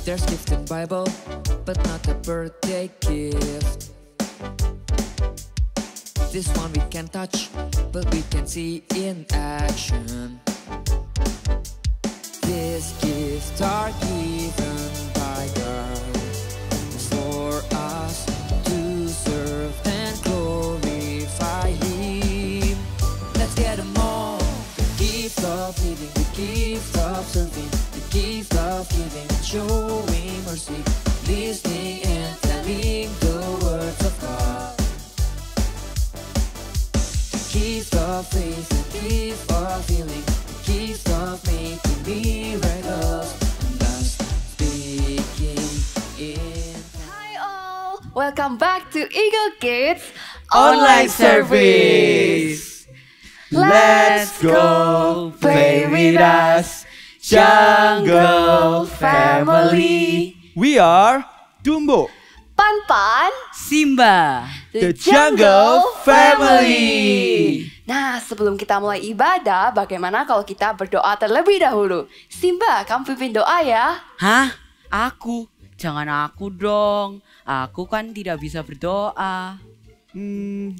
There's gift in Bible, but not a birthday gift. This one we can touch, but we can see in action. These gifts are given by God for us to serve and glorify Him. Let's get them all. The gift of living, the gift of serving, the gift of giving and showing mercy, listening and telling the words of God. The gift of faith, the gift of healing, the gift of making miracles, and us speaking in. Hi all, welcome back to Eagle Kids Online service. Let's go play with us, Jungle Family. We are Dumbo, Pan-Pan, Simba, the Jungle Family. Nah, sebelum kita mulai ibadah, bagaimana kalau kita berdoa terlebih dahulu? Simba, kamu pimpin doa ya. Hah? Aku? Jangan aku dong. Aku kan tidak bisa berdoa.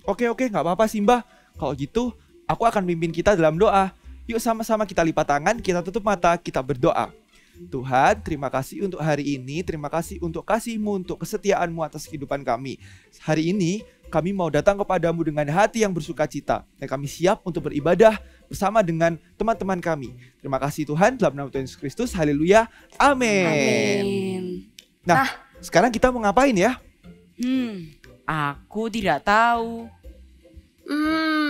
Oke, nggak apa-apa Simba. Kalau gitu, aku akan pimpin kita dalam doa. Yuk sama-sama kita lipat tangan, kita tutup mata, kita berdoa. Tuhan, terima kasih untuk hari ini. Terima kasih untuk kasih-Mu, untuk kesetiaan-Mu atas kehidupan kami. Hari ini, kami mau datang kepadamu dengan hati yang bersuka cita. Dan kami siap untuk beribadah bersama dengan teman-teman kami. Terima kasih Tuhan, dalam nama Tuhan Yesus Kristus. Haleluya. Amin. Amin. Nah, sekarang kita mau ngapain ya? Aku tidak tahu.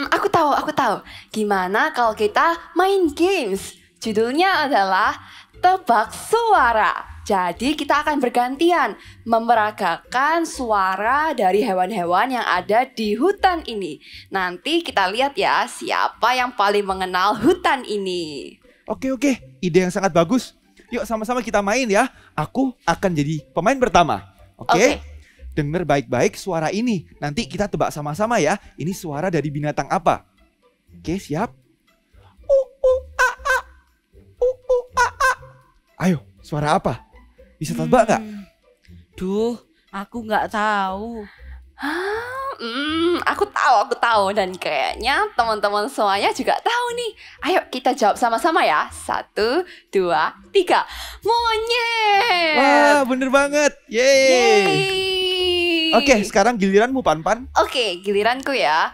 Aku tahu. Gimana kalau kita main games? Judulnya adalah Tebak Suara. Jadi kita akan bergantian memeragakan suara dari hewan-hewan yang ada di hutan ini. Nanti kita lihat ya siapa yang paling mengenal hutan ini. Oke, ide yang sangat bagus. Yuk sama-sama kita main ya. Aku akan jadi pemain pertama. Oke? Dengar baik-baik suara ini. Nanti kita tebak sama-sama ya. Ini suara dari binatang apa? Oke, siap? Ayo, suara apa? Bisa tebak nggak? Duh, aku nggak tahu. Aku tahu dan kayaknya teman-teman semuanya juga tahu nih. Ayo kita jawab sama-sama ya. 1, 2, 3. Monyet. Wah, bener banget. Yeay. Yeay. Oke, sekarang giliranmu Pan-Pan. Oke, giliranku ya.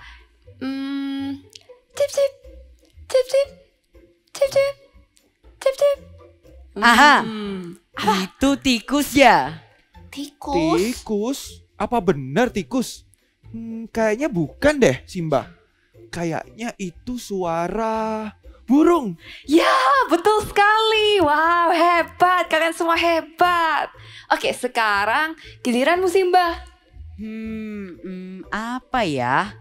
Tip tip. Tip tip. Tip tip. Tip tip. Aha, itu tikus ya? Tikus. Tikus? Apa benar tikus? Kayaknya bukan deh Simba. Kayaknya itu suara burung. Ya, betul sekali. Wow, hebat. Kalian semua hebat. Oke, sekarang giliranmu Simba. Apa ya?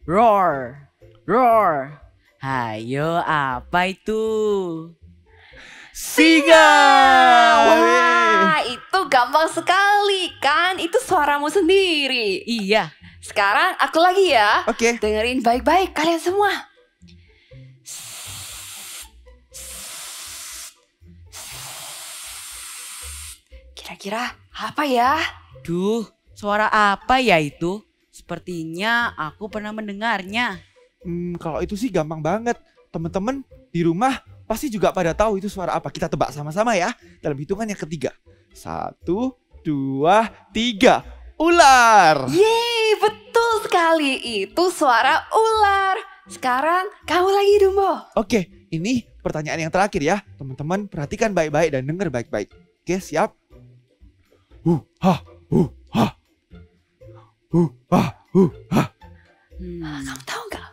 Roar. Hayo, apa itu? Singa. Wah, itu gampang sekali kan? Itu suaramu sendiri. Iya. Sekarang aku lagi ya. Oke. Dengerin baik-baik kalian semua. Kira-kira apa ya? Duh, suara apa ya itu? Sepertinya aku pernah mendengarnya. Kalau itu sih gampang banget. Teman-teman di rumah pasti juga pada tahu itu suara apa. Kita tebak sama-sama ya. Dalam hitungan yang ketiga. 1, 2, 3. Ular. Yeay, betul sekali. Itu suara ular. Sekarang kamu lagi Dumbo. Oke, ini pertanyaan yang terakhir ya. Teman-teman perhatikan baik-baik dan dengar baik-baik. Oke, siap? Kamu tahu nggak?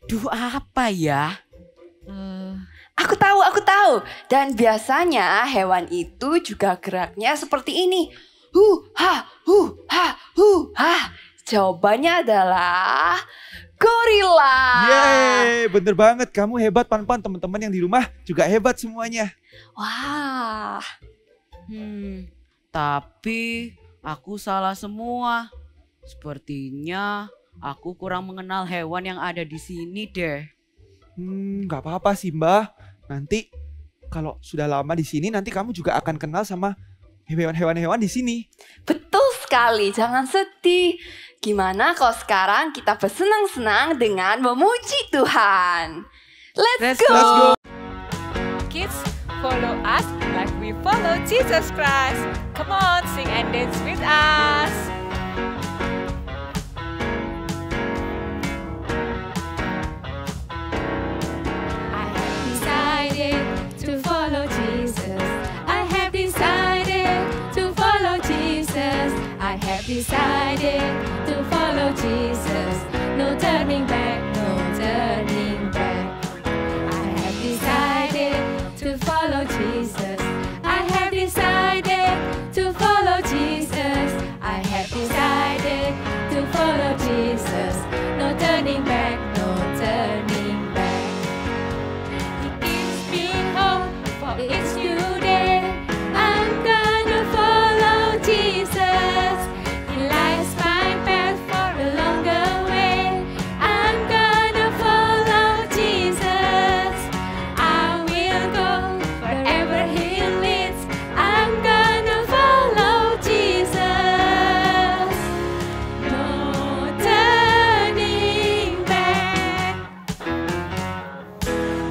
Duh, apa ya? Aku tahu. Dan biasanya hewan itu juga geraknya seperti ini. Jawabannya adalah gorila. Yeay, bener banget. Kamu hebat Pan-Pan. Teman-teman yang di rumah juga hebat semuanya. Wah. Tapi aku salah semua. Sepertinya aku kurang mengenal hewan yang ada di sini deh. Gak apa-apa Simba. Nanti kalau sudah lama di sini nanti kamu juga akan kenal sama hewan-hewan di sini. Betul sekali, jangan sedih. Gimana kalau sekarang kita bersenang-senang dengan memuji Tuhan? Let's go! Kids, follow us like we follow Jesus Christ. Come on, sing and dance with us. I have decided to follow Jesus. I have decided to follow Jesus. I have decided to follow Jesus. No turning back, no turning back. I have decided to follow Jesus. I have decided to follow Jesus. I have decided to follow Jesus. No turning back, no turning back. He gives me hope for each new day. I'm gonna follow Jesus. He lights my path for a longer way. I'm gonna follow Jesus. I will go wherever He leads. I'm gonna follow Jesus. No turning back.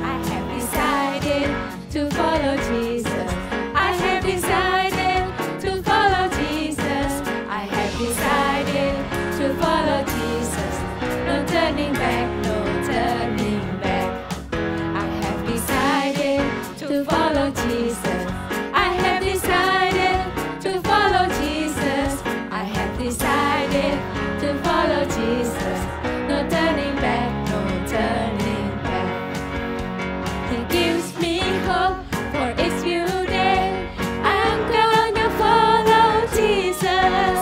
I have decided to follow Jesus. I have decided to follow Jesus. I have decided to follow Jesus. No turning back, no turning back. I have decided to follow Jesus. I have decided to follow Jesus. I have decided to follow Jesus. No turning back, no turning back. He gives me hope for each new day. I'm gonna follow Jesus.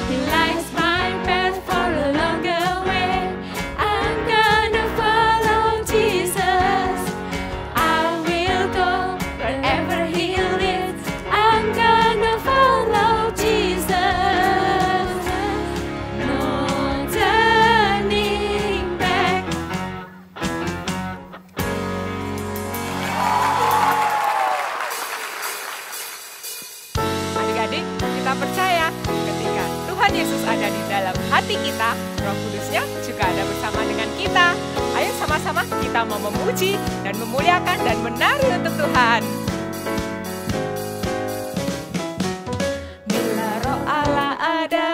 He lights my path for a longer way. I'm gonna follow Jesus. I will go wherever He leads. I'm gonna follow Jesus. No turning back. Adik-adik, kita percaya ketika Tuhan Yesus ada di dalam hati kita, Roh Kudusnya juga ada bersama dengan kita. Ayo sama-sama kita mau memuji dan memuliakan dan menari untuk Tuhan. Bila Roh Allah ada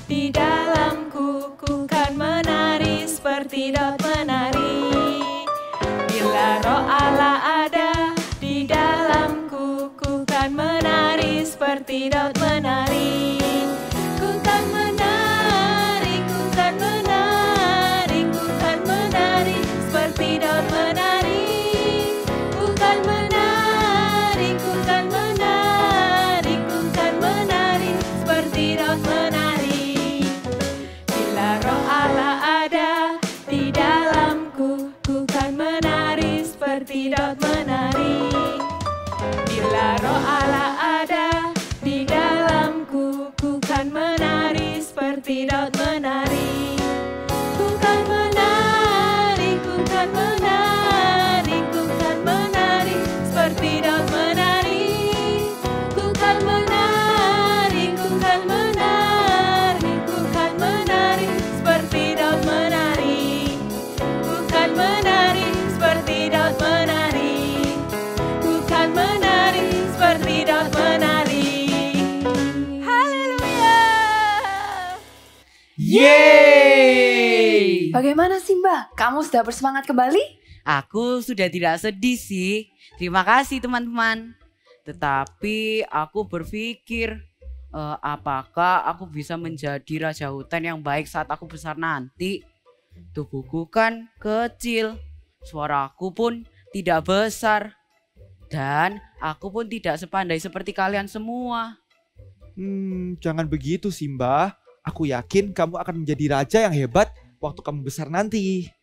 di dalamku, ku kan menari seperti Daud menari. Bila Roh Allah ada di dalamku, ku kan menari seperti Daud menari. Ku kan menari, ku kan menari, ku kan menari seperti Daud menari. Ku kan menari, ku kan menari, ku kan menari seperti Daud menari. Bila Roh Allah ada di dalamku, ku kan menari seperti Daud menari. Bila Roh Allah ada di dalamku, ku kan menari seperti Daud menari. Ku kan menari, ku kan menari, ku kan menari seperti Daud menari. Ku kan menari, ku kan menari, ku kan menari seperti Daud menari. Ku kan menari seperti Daud menari. Ku kan menari seperti Daud menari. Haleluya. Yeay! Bagaimana Simba? Kamu sudah bersemangat kembali? Aku sudah tidak sedih sih. Terima kasih teman-teman. Tetapi aku berpikir, apakah aku bisa menjadi raja hutan yang baik saat aku besar nanti? Tubuhku kan kecil, suaraku pun tidak besar, dan aku pun tidak sepandai seperti kalian semua. Jangan begitu Simba. Aku yakin kamu akan menjadi raja yang hebat waktu kamu besar nanti.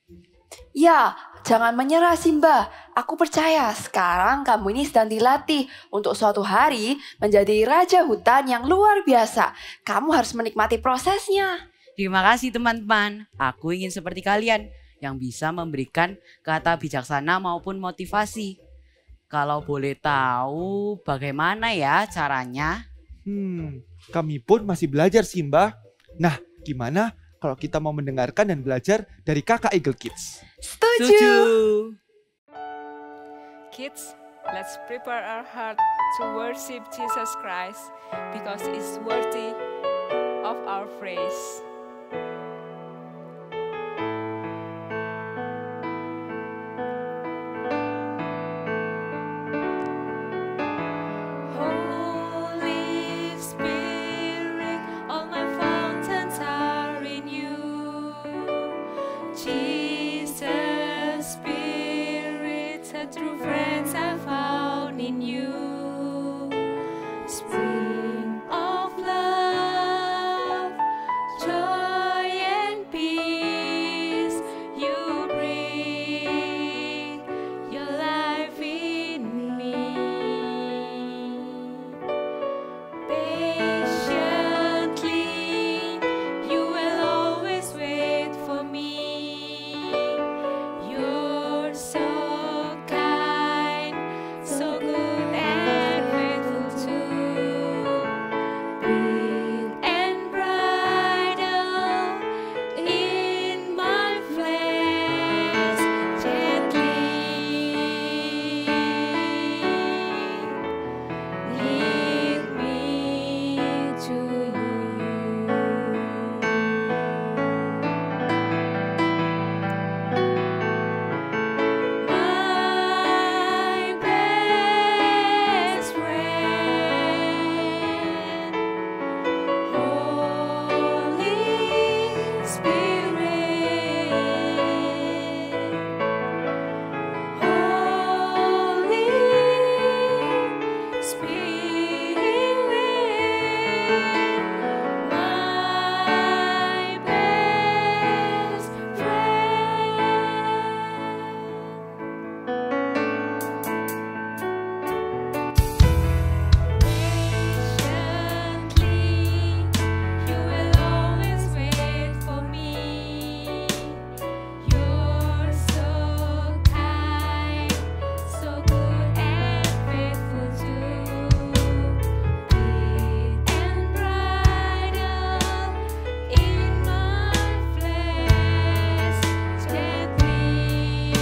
Ya, jangan menyerah Simba. Aku percaya sekarang kamu ini sedang dilatih untuk suatu hari menjadi raja hutan yang luar biasa. Kamu harus menikmati prosesnya. Terima kasih teman-teman. Aku ingin seperti kalian yang bisa memberikan kata bijaksana maupun motivasi. Kalau boleh tahu bagaimana ya caranya? Kami pun masih belajar Simba. Nah, gimana kalau kita mau mendengarkan dan belajar dari kakak Eagle Kids? Setuju. Kids, let's prepare our heart to worship Jesus Christ because it's worthy of our praise. Holy Spirit, all my fountains are in you. Jesus, Spirit, a true friends I found in you. Spring of love, joy and peace, you bring your life in me. Patiently, you will always wait for me. You're so kind, so good and faithful too. Breathe and bridle in my flesh gently. Lead me to you. My best friend, Holy Spirit, Holy Spirit, my best Patiently, you will always wait for me. You're so kind, so good and faithful too. Breathe and bridle in my flesh gently.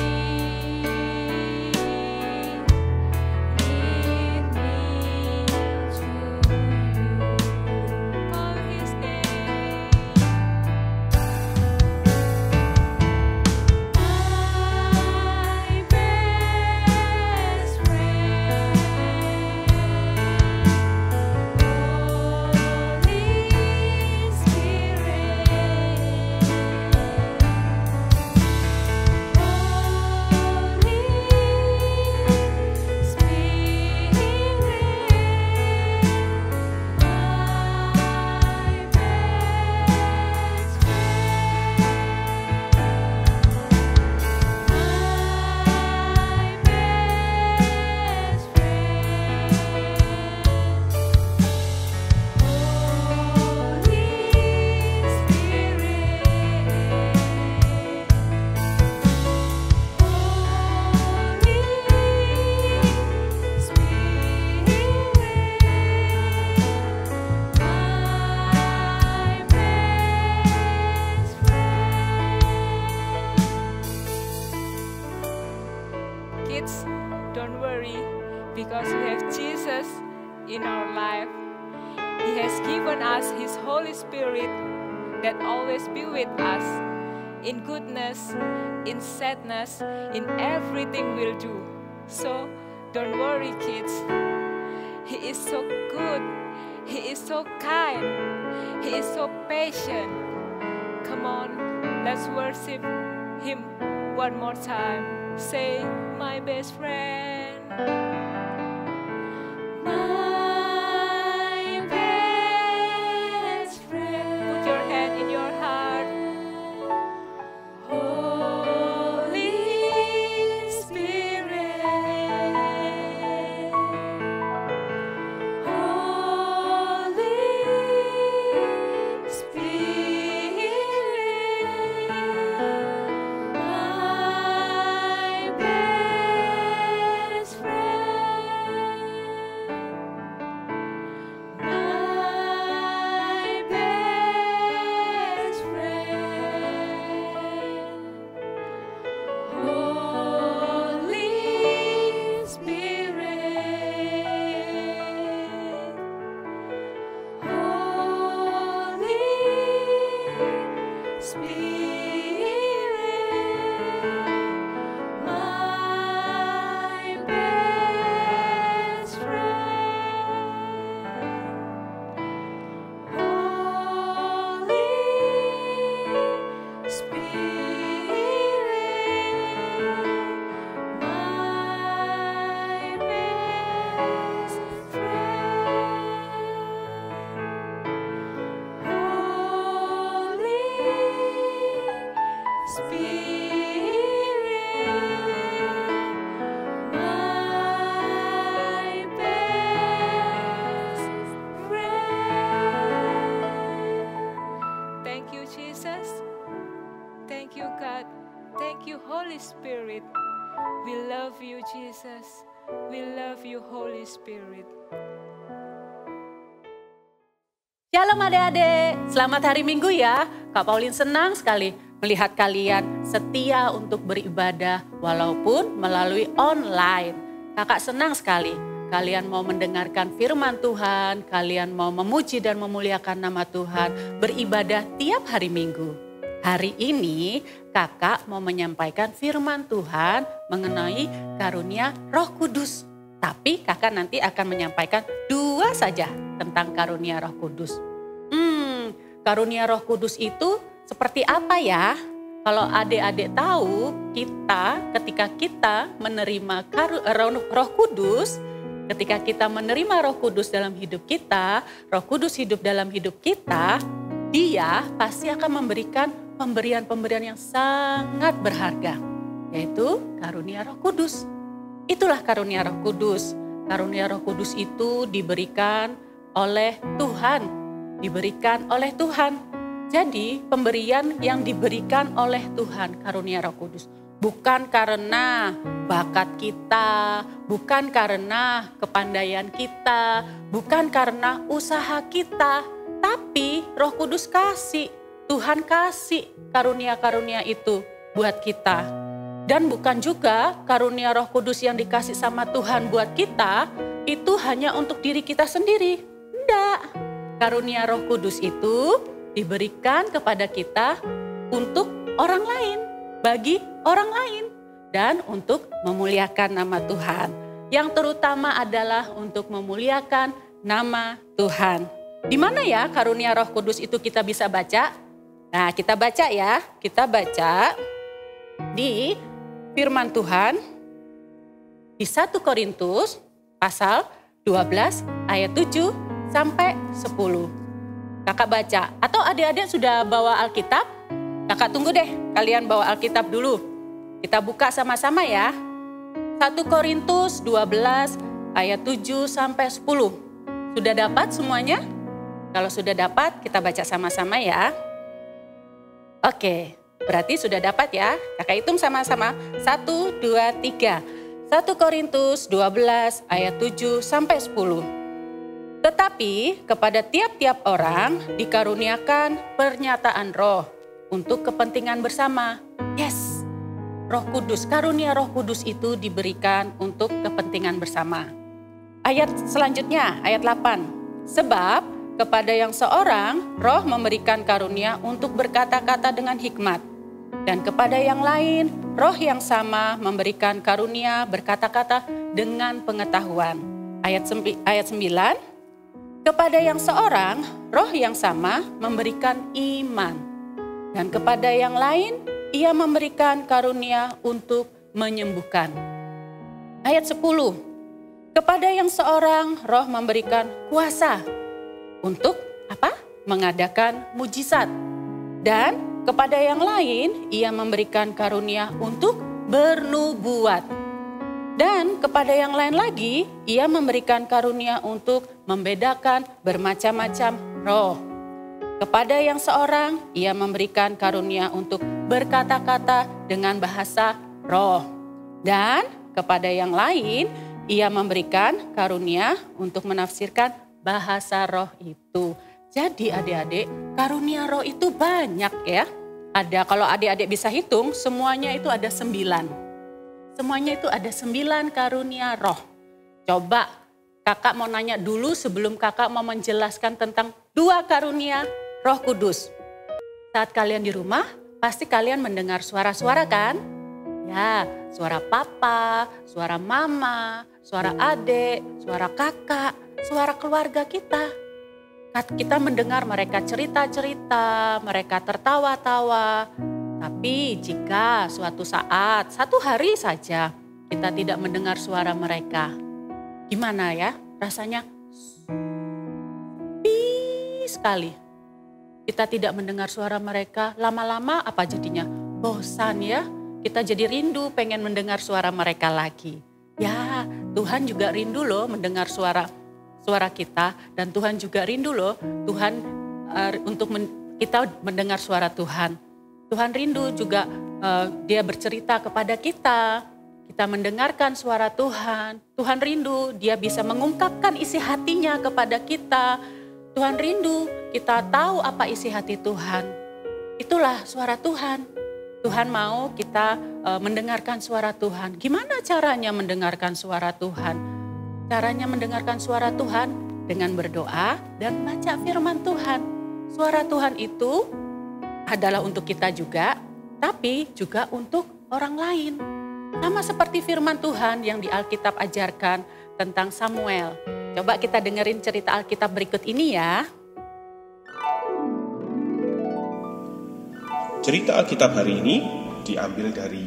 Lead me to you. Call his name. My best friend, Holy Spirit, Holy Spirit, my best Kids, don't worry because we have Jesus in our life. He has given us His Holy Spirit that always be with us in goodness, in sadness, in everything we'll do. So don't worry, kids. He is so good. He is so kind. He is so patient. Come on, let's worship Him one more time. Say, my best friend. My best friend. Put your hand in your heart. Holy Spirit, Holy Spirit, my best friend. my best friend. Holy Spirit, my best friend. Holy Spirit, my best friend. Thank you, Jesus. Thank you, God. Thank you, Holy Spirit. We love you, Jesus. We love you, Holy Spirit. Shalom adik-adik, selamat hari Minggu ya. Kak Pauline senang sekali melihat kalian setia untuk beribadah walaupun melalui online. Kakak senang sekali kalian mau mendengarkan firman Tuhan, kalian mau memuji dan memuliakan nama Tuhan, beribadah tiap hari Minggu. Hari ini kakak mau menyampaikan firman Tuhan mengenai karunia Roh Kudus. Tapi kakak nanti akan menyampaikan 2 saja tentang karunia Roh Kudus. Karunia Roh Kudus itu seperti apa ya? Kalau adik-adik tahu, ketika kita menerima Roh Kudus, ketika kita menerima Roh Kudus dalam hidup kita, Roh Kudus hidup dalam hidup kita, Dia pasti akan memberikan pemberian-pemberian yang sangat berharga, yaitu karunia Roh Kudus. Itulah karunia Roh Kudus. Karunia Roh Kudus itu diberikan oleh Tuhan. Diberikan oleh Tuhan. Jadi pemberian yang diberikan oleh Tuhan, karunia Roh Kudus. Bukan karena bakat kita, bukan karena kepandaian kita, bukan karena usaha kita. Tapi Roh Kudus kasih, Tuhan kasih karunia-karunia itu buat kita. Dan bukan juga karunia Roh Kudus yang dikasih sama Tuhan buat kita, itu hanya untuk diri kita sendiri. Enggak. Karunia Roh Kudus itu diberikan kepada kita untuk orang lain, bagi orang lain, dan untuk memuliakan nama Tuhan. Yang terutama adalah untuk memuliakan nama Tuhan. Di mana ya karunia Roh Kudus itu kita bisa baca? Nah, kita baca ya. Kita baca di firman Tuhan di 1 Korintus pasal 12 ayat 7 sampai 10. Kakak baca. Atau adik-adik sudah bawa Alkitab? Kakak tunggu deh, kalian bawa Alkitab dulu. Kita buka sama-sama ya. 1 Korintus 12 ayat 7 sampai 10. Sudah dapat semuanya? Kalau sudah dapat, kita baca sama-sama ya. Oke, berarti sudah dapat ya. Kakak hitung sama-sama. 1, 2, 3. 1 Korintus 12 ayat 7 sampai 10. Tetapi kepada tiap-tiap orang dikaruniakan pernyataan roh untuk kepentingan bersama. Yes, Roh Kudus, karunia Roh Kudus itu diberikan untuk kepentingan bersama. Ayat selanjutnya, ayat 8. Sebab kepada yang seorang roh memberikan karunia untuk berkata-kata dengan hikmat. Dan kepada yang lain roh yang sama memberikan karunia berkata-kata dengan pengetahuan. Ayat 9. Kepada yang seorang, roh yang sama memberikan iman. Dan kepada yang lain, ia memberikan karunia untuk menyembuhkan. Ayat 10. Kepada yang seorang, roh memberikan kuasa. Untuk apa? Mengadakan mujizat. Dan kepada yang lain, ia memberikan karunia untuk bernubuat. Dan kepada yang lain lagi, ia memberikan karunia untuk membedakan bermacam-macam roh. Kepada yang seorang, ia memberikan karunia untuk berkata-kata dengan bahasa roh. Dan kepada yang lain, ia memberikan karunia untuk menafsirkan bahasa roh itu. Jadi adik-adik, karunia roh itu banyak ya. Ada, kalau adik-adik bisa hitung, semuanya itu ada 9. Semuanya itu ada 9 karunia roh. Coba kakak mau nanya dulu sebelum kakak mau menjelaskan tentang 2 karunia Roh Kudus. Saat kalian di rumah, pasti kalian mendengar suara-suara kan? Ya, suara papa, suara mama, suara adik, suara kakak, suara keluarga kita. Kita mendengar mereka cerita-cerita, mereka tertawa-tawa. Tapi jika suatu saat, satu hari saja kita tidak mendengar suara mereka, gimana ya rasanya? Sepi sekali. Kita tidak mendengar suara mereka, lama-lama apa jadinya? Bosan ya, kita jadi rindu pengen mendengar suara mereka lagi. Ya, Tuhan juga rindu loh mendengar suara kita, dan Tuhan juga rindu loh kita mendengar suara Tuhan. Tuhan rindu juga dia bercerita kepada kita mendengarkan suara Tuhan. Tuhan rindu dia bisa mengungkapkan isi hatinya kepada kita. Tuhan rindu kita tahu apa isi hati Tuhan. Itulah suara Tuhan. Tuhan mau kita mendengarkan suara Tuhan. Gimana caranya mendengarkan suara Tuhan? Caranya mendengarkan suara Tuhan dengan berdoa dan baca firman Tuhan. Suara Tuhan itu adalah untuk kita juga, tapi juga untuk orang lain. Sama seperti firman Tuhan yang di Alkitab ajarkan tentang Samuel. Coba kita dengerin cerita Alkitab berikut ini ya. Cerita Alkitab hari ini diambil dari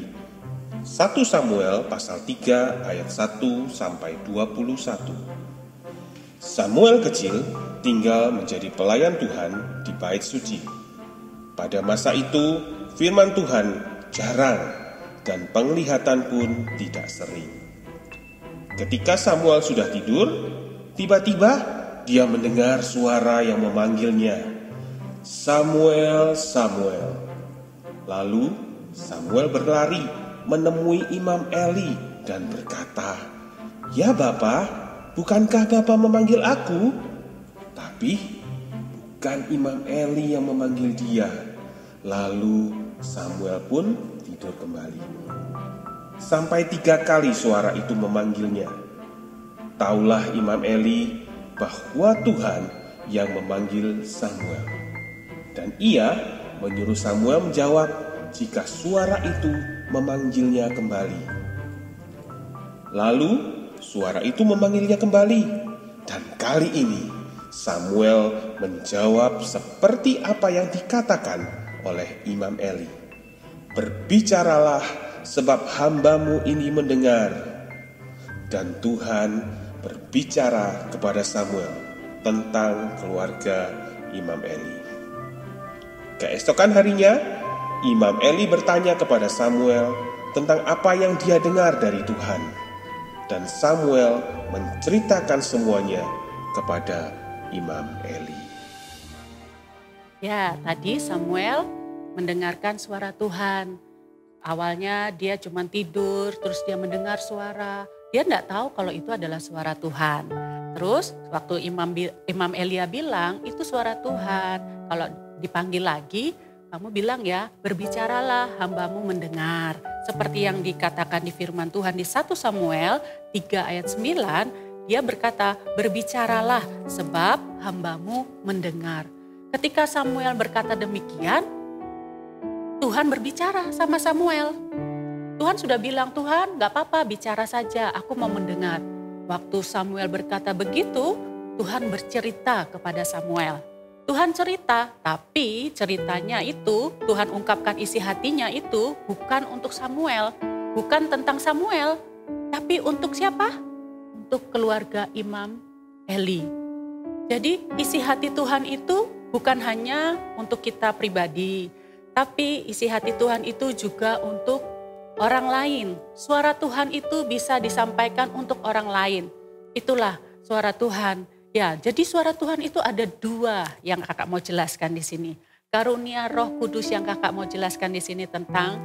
1 Samuel pasal 3 ayat 1 sampai 21. Samuel kecil tinggal menjadi pelayan Tuhan di bait suci. Pada masa itu firman Tuhan jarang dan penglihatan pun tidak sering. Ketika Samuel sudah tidur, tiba-tiba dia mendengar suara yang memanggilnya, "Samuel, Samuel." Lalu Samuel berlari menemui Imam Eli dan berkata, "Ya Bapa, bukankah Bapa memanggil aku?" Tapi bukan Imam Eli yang memanggil dia. Lalu Samuel pun tidur kembali. Sampai 3 kali suara itu memanggilnya. Taulah Imam Eli bahwa Tuhan yang memanggil Samuel. Dan ia menyuruh Samuel menjawab jika suara itu memanggilnya kembali. Lalu suara itu memanggilnya kembali. Dan kali ini Samuel menjawab seperti apa yang dikatakan oleh Imam Eli. "Berbicaralah sebab hambamu ini mendengar." Dan Tuhan berbicara kepada Samuel tentang keluarga Imam Eli. Keesokan harinya, Imam Eli bertanya kepada Samuel tentang apa yang dia dengar dari Tuhan. Dan Samuel menceritakan semuanya kepada Imam Eli. Ya, tadi Samuel mendengarkan suara Tuhan. Awalnya dia cuma tidur, terus dia mendengar suara. Dia enggak tahu kalau itu adalah suara Tuhan. Terus waktu Imam Elia bilang, itu suara Tuhan. Kalau dipanggil lagi, kamu bilang ya, berbicaralah, hambamu mendengar. Seperti yang dikatakan di firman Tuhan di 1 Samuel 3 ayat 9, dia berkata, berbicaralah sebab hambamu mendengar. Ketika Samuel berkata demikian, Tuhan berbicara sama Samuel. Tuhan sudah bilang, Tuhan gak apa-apa bicara saja, aku mau mendengar. Waktu Samuel berkata begitu, Tuhan bercerita kepada Samuel. Tuhan cerita, tapi ceritanya itu, Tuhan ungkapkan isi hatinya itu bukan untuk Samuel, bukan tentang Samuel, tapi untuk siapa? Untuk keluarga Imam Eli. Jadi isi hati Tuhan itu bukan hanya untuk kita pribadi, tapi isi hati Tuhan itu juga untuk orang lain. Suara Tuhan itu bisa disampaikan untuk orang lain. Itulah suara Tuhan. Ya, jadi suara Tuhan itu ada 2 yang kakak mau jelaskan di sini. Karunia Roh Kudus yang kakak mau jelaskan di sini tentang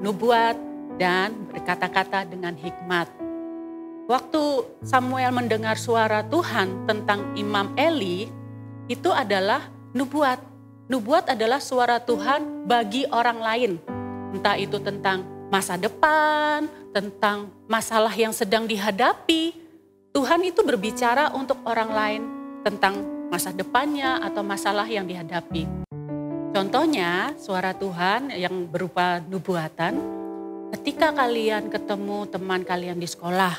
nubuat dan berkata-kata dengan hikmat. Waktu Samuel mendengar suara Tuhan tentang Imam Eli, itu adalah nubuat. Nubuat adalah suara Tuhan bagi orang lain. Entah itu tentang masa depan, tentang masalah yang sedang dihadapi. Tuhan itu berbicara untuk orang lain tentang masa depannya atau masalah yang dihadapi. Contohnya suara Tuhan yang berupa nubuatan, ketika kalian ketemu teman kalian di sekolah,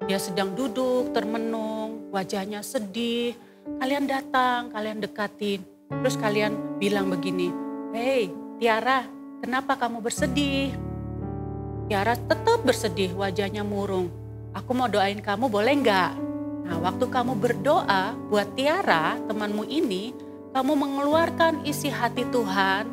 dia sedang duduk termenung, wajahnya sedih, kalian datang, kalian dekatin, terus kalian bilang begini, "Hei Tiara, kenapa kamu bersedih?" Tiara tetap bersedih, wajahnya murung. "Aku mau doain kamu, boleh enggak?" Nah, waktu kamu berdoa buat Tiara, temanmu ini, kamu mengeluarkan isi hati Tuhan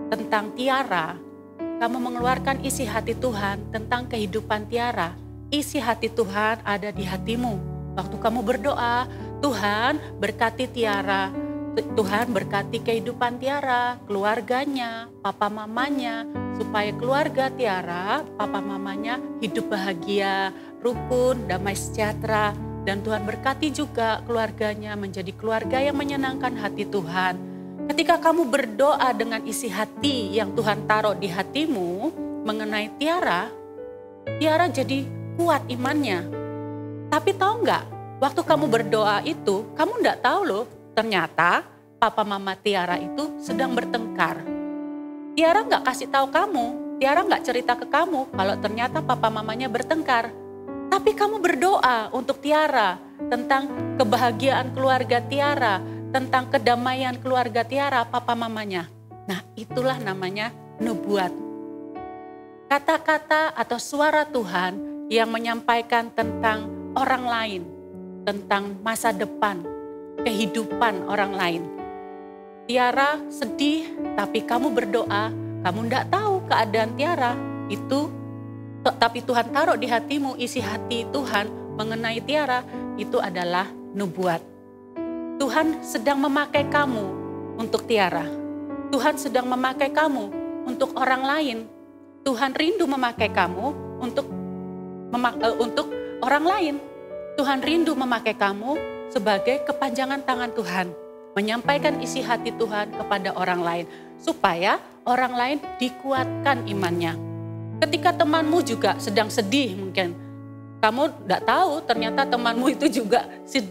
tentang Tiara. Kamu mengeluarkan isi hati Tuhan tentang kehidupan Tiara. Isi hati Tuhan ada di hatimu. Waktu kamu berdoa, Tuhan berkati Tiara. Tuhan berkati kehidupan Tiara, keluarganya, papa mamanya, supaya keluarga Tiara, papa mamanya hidup bahagia, rukun, damai sejahtera. Dan Tuhan berkati juga keluarganya menjadi keluarga yang menyenangkan hati Tuhan. Ketika kamu berdoa dengan isi hati yang Tuhan taruh di hatimu mengenai Tiara, Tiara jadi kuat imannya. Tapi tahu nggak, waktu kamu berdoa itu, kamu nggak tahu loh, ternyata papa mama Tiara itu sedang bertengkar. Tiara nggak kasih tahu kamu, Tiara nggak cerita ke kamu kalau ternyata papa mamanya bertengkar. Tapi kamu berdoa untuk Tiara tentang kebahagiaan keluarga Tiara, tentang kedamaian keluarga Tiara, papa mamanya. Nah, itulah namanya nubuat. Kata-kata atau suara Tuhan yang menyampaikan tentang orang lain, tentang masa depan, kehidupan orang lain. Tiara sedih, tapi kamu berdoa, kamu tidak tahu keadaan Tiara itu. Tapi Tuhan taruh di hatimu isi hati Tuhan mengenai Tiara, itu adalah nubuat. Tuhan sedang memakai kamu untuk Tiara. Tuhan sedang memakai kamu untuk orang lain. Tuhan rindu memakai kamu untuk orang lain. Tuhan rindu memakai kamu sebagai kepanjangan tangan Tuhan. Menyampaikan isi hati Tuhan kepada orang lain. Supaya orang lain dikuatkan imannya. Ketika temanmu juga sedang sedih mungkin, kamu tidak tahu ternyata temanmu itu juga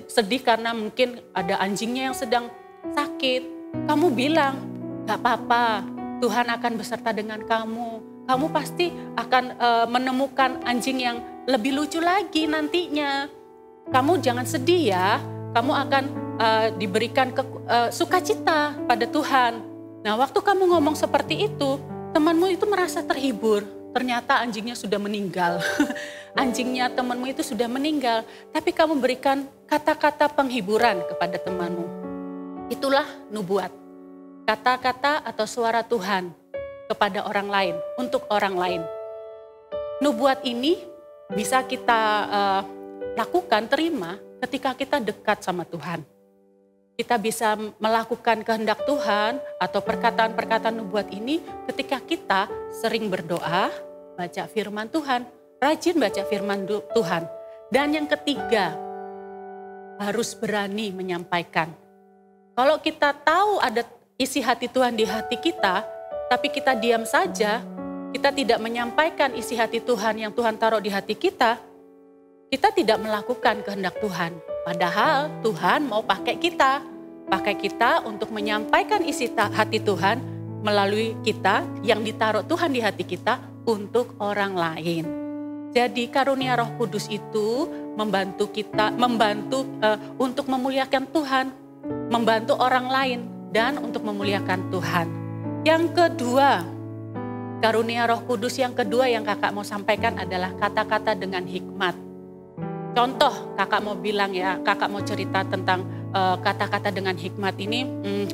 sedih karena mungkin ada anjingnya yang sedang sakit. Kamu bilang, "Gak apa-apa, Tuhan akan beserta dengan kamu. Kamu pasti akan menemukan anjing yang lebih lucu lagi nantinya. Kamu jangan sedih ya, kamu akan diberikan sukacita pada Tuhan." Nah, waktu kamu ngomong seperti itu, temanmu itu merasa terhibur. Ternyata anjingnya sudah meninggal. Anjingnya temanmu itu sudah meninggal. Tapi kamu berikan kata-kata penghiburan kepada temanmu. Itulah nubuat. Kata-kata atau suara Tuhan kepada orang lain, untuk orang lain. Nubuat ini bisa kita lakukan, terima ketika kita dekat sama Tuhan. Kita bisa melakukan kehendak Tuhan atau perkataan-perkataan nubuat ini ketika kita sering berdoa, baca firman Tuhan, rajin baca firman Tuhan. Dan yang ketiga, harus berani menyampaikan. Kalau kita tahu ada isi hati Tuhan di hati kita, tapi kita diam saja, kita tidak menyampaikan isi hati Tuhan yang Tuhan taruh di hati kita tidak melakukan kehendak Tuhan. Padahal Tuhan mau pakai kita untuk menyampaikan isi hati Tuhan melalui kita yang ditaruh Tuhan di hati kita untuk orang lain. Jadi karunia Roh Kudus itu membantu kita, untuk memuliakan Tuhan, membantu orang lain dan untuk memuliakan Tuhan. Yang kedua, karunia Roh Kudus yang kedua yang kakak mau sampaikan adalah kata-kata dengan hikmat. Contoh kakak mau bilang ya, kakak mau cerita tentang kata-kata dengan hikmat ini,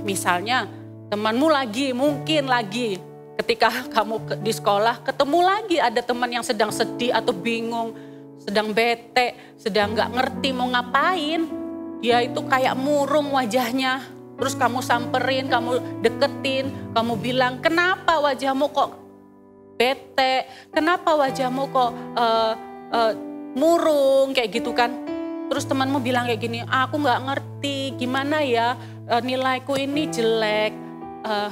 misalnya temanmu mungkin lagi ketika kamu di sekolah ketemu lagi ada teman yang sedang sedih atau bingung, sedang bete, sedang gak ngerti mau ngapain. Dia itu kayak murung wajahnya, terus kamu samperin, kamu deketin, kamu bilang, "Kenapa wajahmu kok bete? Kenapa wajahmu kok murung?" kayak gitu kan. Terus temanmu bilang kayak gini, "Aku gak ngerti gimana ya, nilaiku ini jelek,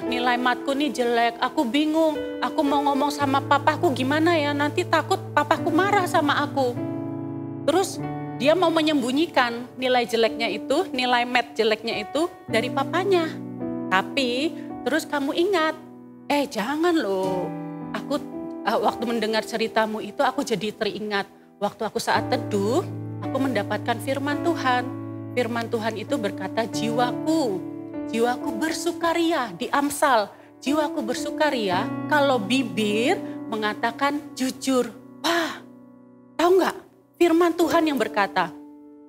nilai matku ini jelek, aku bingung, aku mau ngomong sama papaku gimana ya, nanti takut papaku marah sama aku." Terus dia mau menyembunyikan nilai jeleknya itu, nilai mat jeleknya itu dari papanya. Tapi Terus kamu ingat, jangan loh. Aku waktu mendengar ceritamu itu aku jadi teringat. Waktu aku saat teduh, aku mendapatkan firman Tuhan. Firman Tuhan itu berkata, jiwaku bersukaria di Amsal. Jiwaku bersukaria kalau bibir mengatakan jujur. Wah, tahu nggak? Firman Tuhan yang berkata,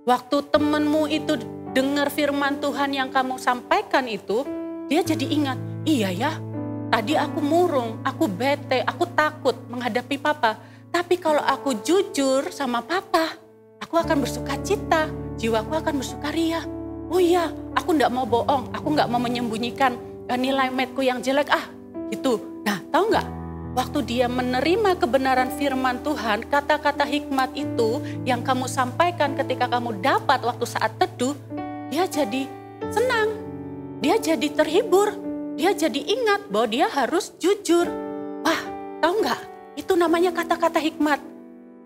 waktu temanmu itu dengar firman Tuhan yang kamu sampaikan itu, dia jadi ingat, iya ya, tadi aku murung, aku bete, aku takut menghadapi papa. Tapi kalau aku jujur sama papa, aku akan bersukacita, jiwaku akan bersukaria. Oh iya, aku enggak mau bohong, aku enggak mau menyembunyikan nilai matku yang jelek, gitu. Nah, tahu enggak? Waktu dia menerima kebenaran firman Tuhan, kata-kata hikmat itu yang kamu sampaikan ketika kamu dapat waktu saat teduh, dia jadi senang, dia jadi terhibur, dia jadi ingat bahwa dia harus jujur. Wah, tahu enggak? Itu namanya kata-kata hikmat.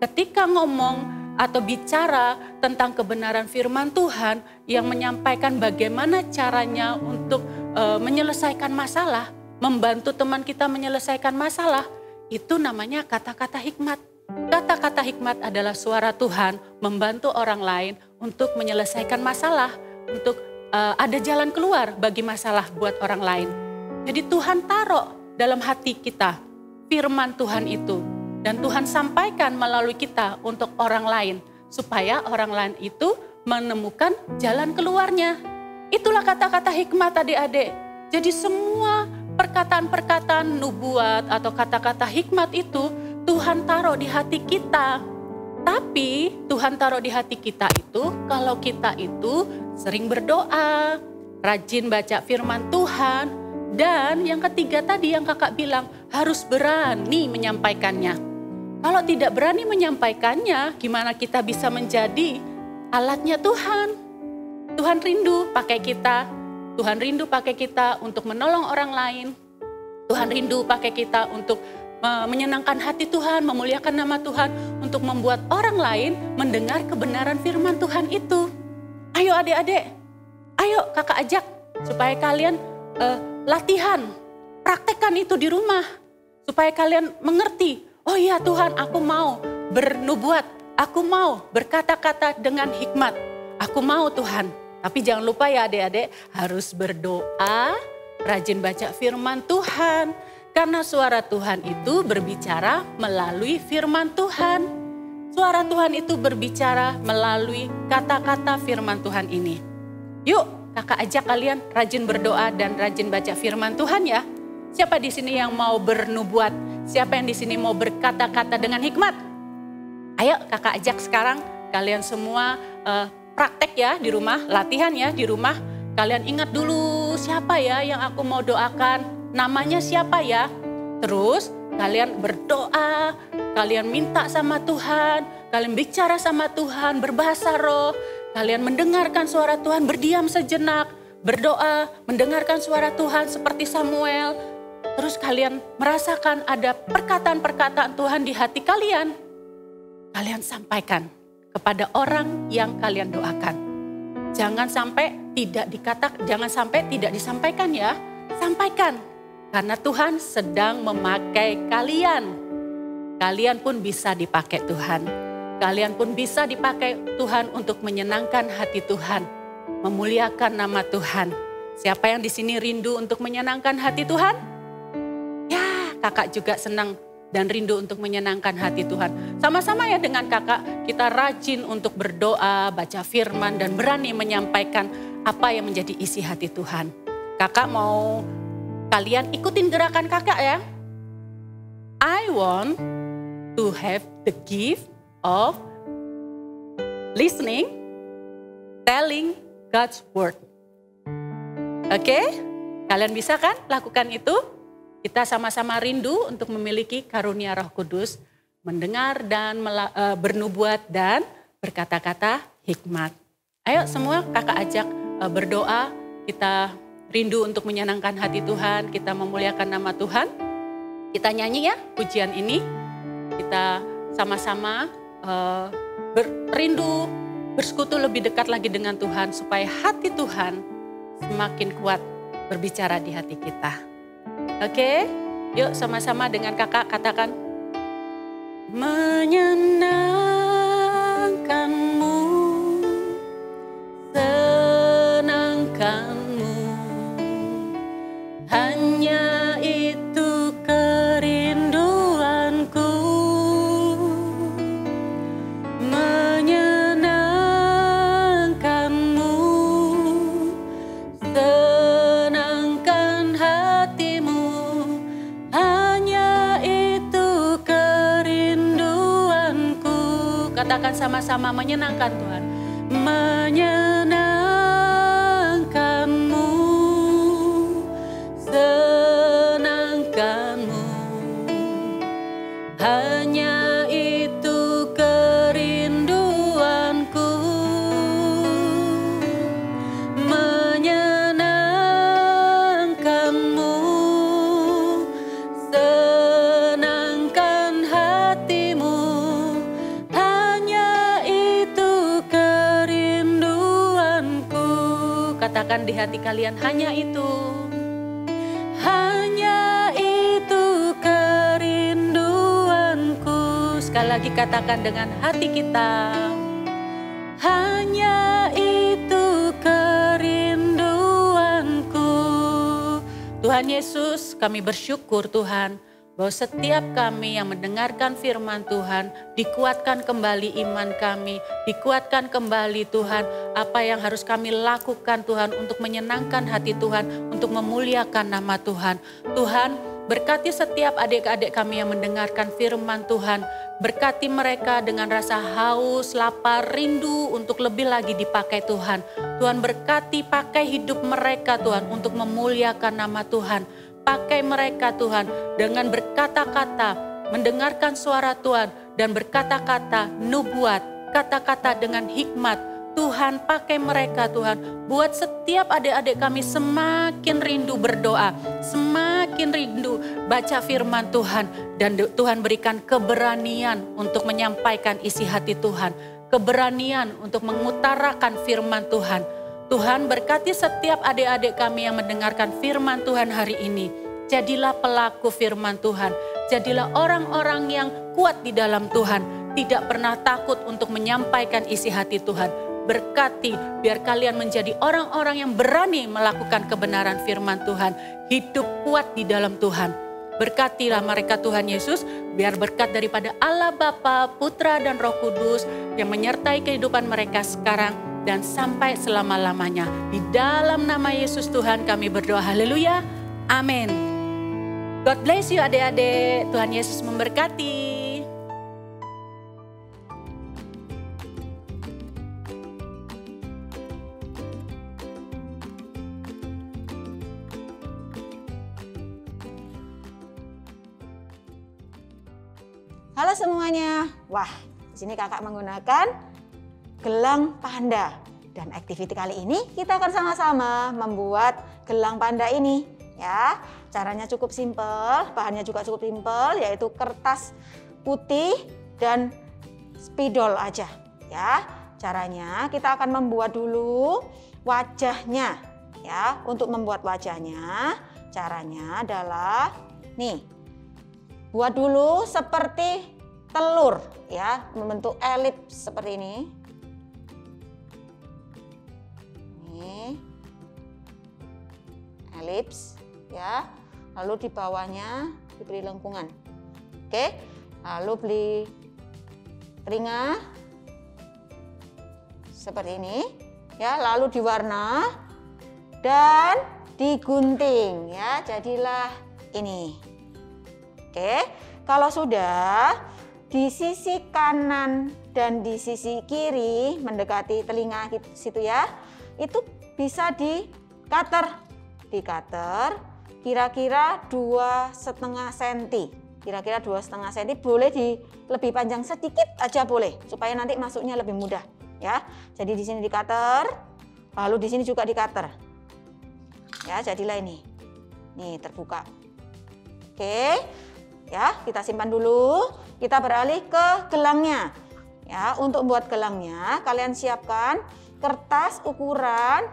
Ketika ngomong atau bicara tentang kebenaran firman Tuhan yang menyampaikan bagaimana caranya untuk menyelesaikan masalah, membantu teman kita menyelesaikan masalah, itu namanya kata-kata hikmat. Kata-kata hikmat adalah suara Tuhan membantu orang lain untuk menyelesaikan masalah, untuk ada jalan keluar bagi masalah buat orang lain. Jadi Tuhan taruh dalam hati kita firman Tuhan itu. Dan Tuhan sampaikan melalui kita untuk orang lain. Supaya orang lain itu menemukan jalan keluarnya. Itulah kata-kata hikmat adik-adik. Jadi semua perkataan-perkataan nubuat atau kata-kata hikmat itu Tuhan taruh di hati kita. Tapi Tuhan taruh di hati kita itu kalau kita itu sering berdoa, rajin baca firman Tuhan. Dan yang ketiga tadi yang kakak bilang harus berani menyampaikannya. Kalau tidak berani menyampaikannya, gimana kita bisa menjadi alatnya Tuhan? Tuhan rindu pakai kita. Tuhan rindu pakai kita untuk menolong orang lain. Tuhan rindu pakai kita untuk menyenangkan hati Tuhan, memuliakan nama Tuhan, untuk membuat orang lain mendengar kebenaran firman Tuhan itu. Ayo adik-adik, ayo kakak ajak supaya kalian latihan, praktekkan itu di rumah. Supaya kalian mengerti, oh iya Tuhan, aku mau bernubuat, aku mau berkata-kata dengan hikmat. Aku mau Tuhan, tapi jangan lupa ya adik-adik, harus berdoa, rajin baca firman Tuhan. Karena suara Tuhan itu berbicara melalui firman Tuhan. Suara Tuhan itu berbicara melalui kata-kata firman Tuhan ini. Yuk kakak ajak kalian rajin berdoa dan rajin baca firman Tuhan ya. Siapa di sini yang mau bernubuat? Siapa yang di sini mau berkata-kata dengan hikmat? Ayo kakak ajak sekarang kalian semua praktek ya di rumah, latihan ya di rumah. Kalian ingat dulu siapa ya yang aku mau doakan, namanya siapa ya. Terus kalian berdoa, kalian minta sama Tuhan, kalian bicara sama Tuhan, berbahasa roh. Kalian mendengarkan suara Tuhan, berdiam sejenak, berdoa, mendengarkan suara Tuhan seperti Samuel. Terus kalian merasakan ada perkataan-perkataan Tuhan di hati kalian. Kalian sampaikan kepada orang yang kalian doakan. Jangan sampai tidak disampaikan ya. Sampaikan, karena Tuhan sedang memakai kalian. Kalian pun bisa dipakai Tuhan. Kalian pun bisa dipakai Tuhan untuk menyenangkan hati Tuhan. Memuliakan nama Tuhan. Siapa yang di sini rindu untuk menyenangkan hati Tuhan? Kakak juga senang dan rindu untuk menyenangkan hati Tuhan. Sama-sama ya dengan kakak, kita rajin untuk berdoa, baca firman, dan berani menyampaikan apa yang menjadi isi hati Tuhan. Kakak mau kalian ikutin gerakan kakak ya. I want to have the gift of listening, telling God's word. Oke? Kalian bisa kan lakukan itu? Kita sama-sama rindu untuk memiliki karunia Roh Kudus, mendengar dan bernubuat dan berkata-kata hikmat. Ayo semua kakak ajak berdoa, kita rindu untuk menyenangkan hati Tuhan, kita memuliakan nama Tuhan. Kita nyanyi ya pujian ini, kita sama-sama rindu bersekutu lebih dekat lagi dengan Tuhan supaya hati Tuhan semakin kuat berbicara di hati kita. Oke, yuk sama-sama dengan kakak katakan. Menyenangkanmu, senangkanmu, hanya itu kerinduanku. Menyenangkanmu, senangkan hatimu, hanya itu kerinduanku. Katakan sama-sama, menyenangkan Tuhan. Menyenangkanmu, senangkanmu, hanya itu kerinduanku. Menyenangkanmu, senangkan hatimu, hanya itu kerinduanku. Katakan di hati kalian, hanya itu. Hanya itu kerinduanku. Sekali lagi katakan dengan hati kita. Hanya itu kerinduanku. Tuhan Yesus, kami bersyukur Tuhan, bahwa setiap kami yang mendengarkan firman Tuhan, dikuatkan kembali iman kami, dikuatkan kembali Tuhan, apa yang harus kami lakukan Tuhan untuk menyenangkan hati Tuhan, untuk memuliakan nama Tuhan. Tuhan, berkati setiap adik-adik kami yang mendengarkan firman Tuhan, berkati mereka dengan rasa haus, lapar, rindu untuk lebih lagi dipakai Tuhan. Tuhan berkati pakai hidup mereka Tuhan untuk memuliakan nama Tuhan. Pakai mereka Tuhan dengan berkata-kata, mendengarkan suara Tuhan dan berkata-kata nubuat, kata-kata dengan hikmat. Tuhan pakai mereka Tuhan, buat setiap adik-adik kami semakin rindu berdoa, semakin rindu baca firman Tuhan. Dan Tuhan berikan keberanian untuk menyampaikan isi hati Tuhan, keberanian untuk mengutarakan firman Tuhan. Tuhan berkati setiap adik-adik kami yang mendengarkan firman Tuhan hari ini. Jadilah pelaku firman Tuhan. Jadilah orang-orang yang kuat di dalam Tuhan. Tidak pernah takut untuk menyampaikan isi hati Tuhan. Berkati biar kalian menjadi orang-orang yang berani melakukan kebenaran firman Tuhan. Hidup kuat di dalam Tuhan. Berkatilah mereka Tuhan Yesus. Biar berkat daripada Allah Bapa, Putra dan Roh Kudus yang menyertai kehidupan mereka sekarang dan sampai selama-lamanya. Di dalam nama Yesus Tuhan kami berdoa. Haleluya. Amin. God bless you adik-adik. Tuhan Yesus memberkati. Halo semuanya. Wah, di sini kakak menggunakan gelang panda. Dan aktiviti kali ini kita akan sama-sama membuat gelang panda ini. Ya, caranya cukup simpel, bahannya juga cukup simpel, yaitu kertas putih dan spidol aja. Ya, caranya kita akan membuat dulu wajahnya. Ya, untuk membuat wajahnya, caranya adalah nih, buat dulu seperti telur, ya, membentuk elips seperti ini. Elips, ya. Lalu di bawahnya diberi lengkungan. Oke. Lalu beli telinga seperti ini, ya. Lalu diwarna dan digunting, ya. Jadilah ini. Oke. Kalau sudah, di sisi kanan dan di sisi kiri mendekati telinga situ ya, itu bisa di cutter. Di cutter kira-kira 2,5 cm. Kira-kira 2,5 cm, boleh di lebih panjang sedikit aja boleh, supaya nanti masuknya lebih mudah ya. Jadi di sini di cutter, lalu di sini juga di cutter. Ya, jadilah ini. Nih terbuka. Oke. Ya, kita simpan dulu. Kita beralih ke gelangnya. Ya, untuk membuat gelangnya kalian siapkan kertas ukuran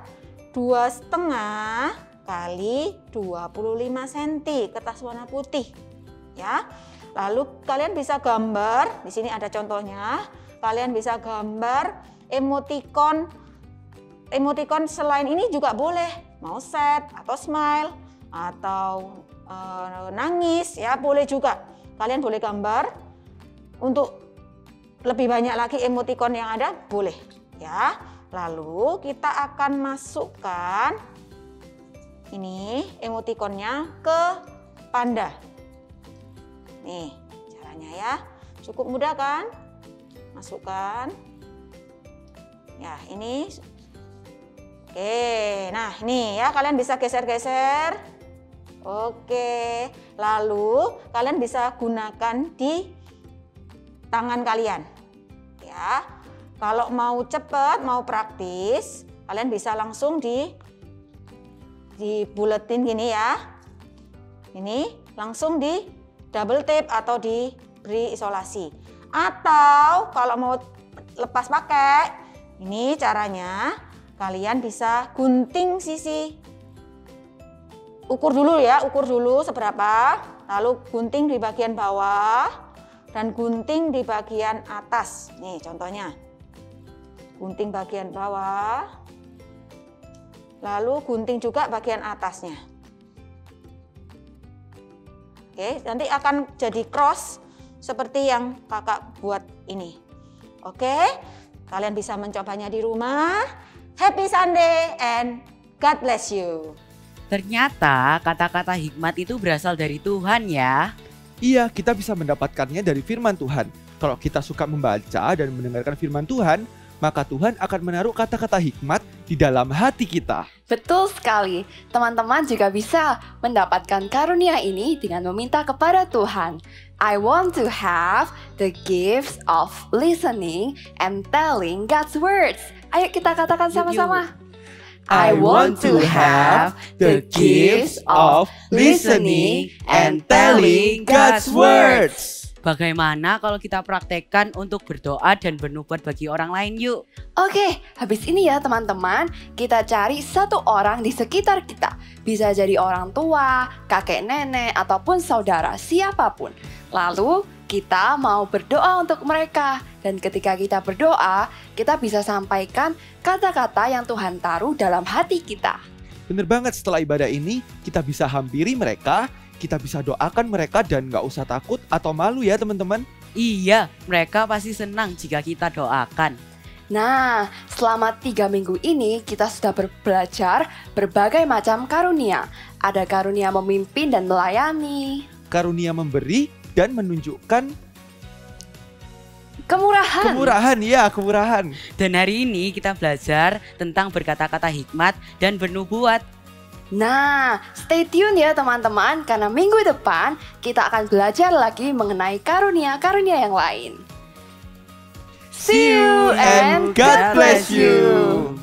2,5 kali 25 cm kertas warna putih ya. Lalu kalian bisa gambar, di sini ada contohnya. Kalian bisa gambar emoticon selain ini juga boleh, mau sad atau smile atau nangis ya, boleh juga. Kalian boleh gambar untuk lebih banyak lagi emoticon yang ada, boleh ya. Lalu kita akan masukkan ini emoticonnya ke panda. Nih caranya ya, cukup mudah kan? Masukkan. Ya ini. Oke, nah ini ya kalian bisa geser-geser. Oke, lalu kalian bisa gunakan di tangan kalian. Ya, kalau mau cepat, mau praktis, kalian bisa langsung dibuletin gini ya. Ini langsung di double tape atau diberi isolasi. Atau kalau mau lepas pakai, ini caranya kalian bisa gunting sisi. Ukur dulu ya, ukur dulu seberapa, lalu gunting di bagian bawah dan gunting di bagian atas. Nih contohnya. Gunting bagian bawah, lalu gunting juga bagian atasnya. Oke, nanti akan jadi cross seperti yang kakak buat ini. Oke, kalian bisa mencobanya di rumah. Happy Sunday and God bless you. Ternyata kata-kata hikmat itu berasal dari Tuhan ya. Iya, kita bisa mendapatkannya dari firman Tuhan. Kalau kita suka membaca dan mendengarkan firman Tuhan, maka Tuhan akan menaruh kata-kata hikmat di dalam hati kita. Betul sekali, teman-teman juga bisa mendapatkan karunia ini dengan meminta kepada Tuhan. I want to have the gifts of listening and telling God's words. Ayo kita katakan sama-sama. I want to have the gifts of listening and telling God's words. Bagaimana kalau kita praktekkan untuk berdoa dan bernubuat bagi orang lain yuk? Oke, habis ini ya teman-teman, kita cari satu orang di sekitar kita. Bisa jadi orang tua, kakek nenek, ataupun saudara, siapapun. Lalu kita mau berdoa untuk mereka. Dan ketika kita berdoa, kita bisa sampaikan kata-kata yang Tuhan taruh dalam hati kita. Bener banget, setelah ibadah ini kita bisa hampiri mereka, kita bisa doakan mereka dan gak usah takut atau malu ya teman-teman. Iya, mereka pasti senang jika kita doakan. Nah, selama 3 minggu ini kita sudah belajar berbagai macam karunia. Ada karunia memimpin dan melayani, Karunia memberi dan menunjukkan kemurahan. Kemurahan. Dan hari ini kita belajar tentang berkata-kata hikmat dan bernubuat. Nah, stay tune ya teman-teman, karena minggu depan kita akan belajar lagi mengenai karunia-karunia yang lain. See you and God bless you.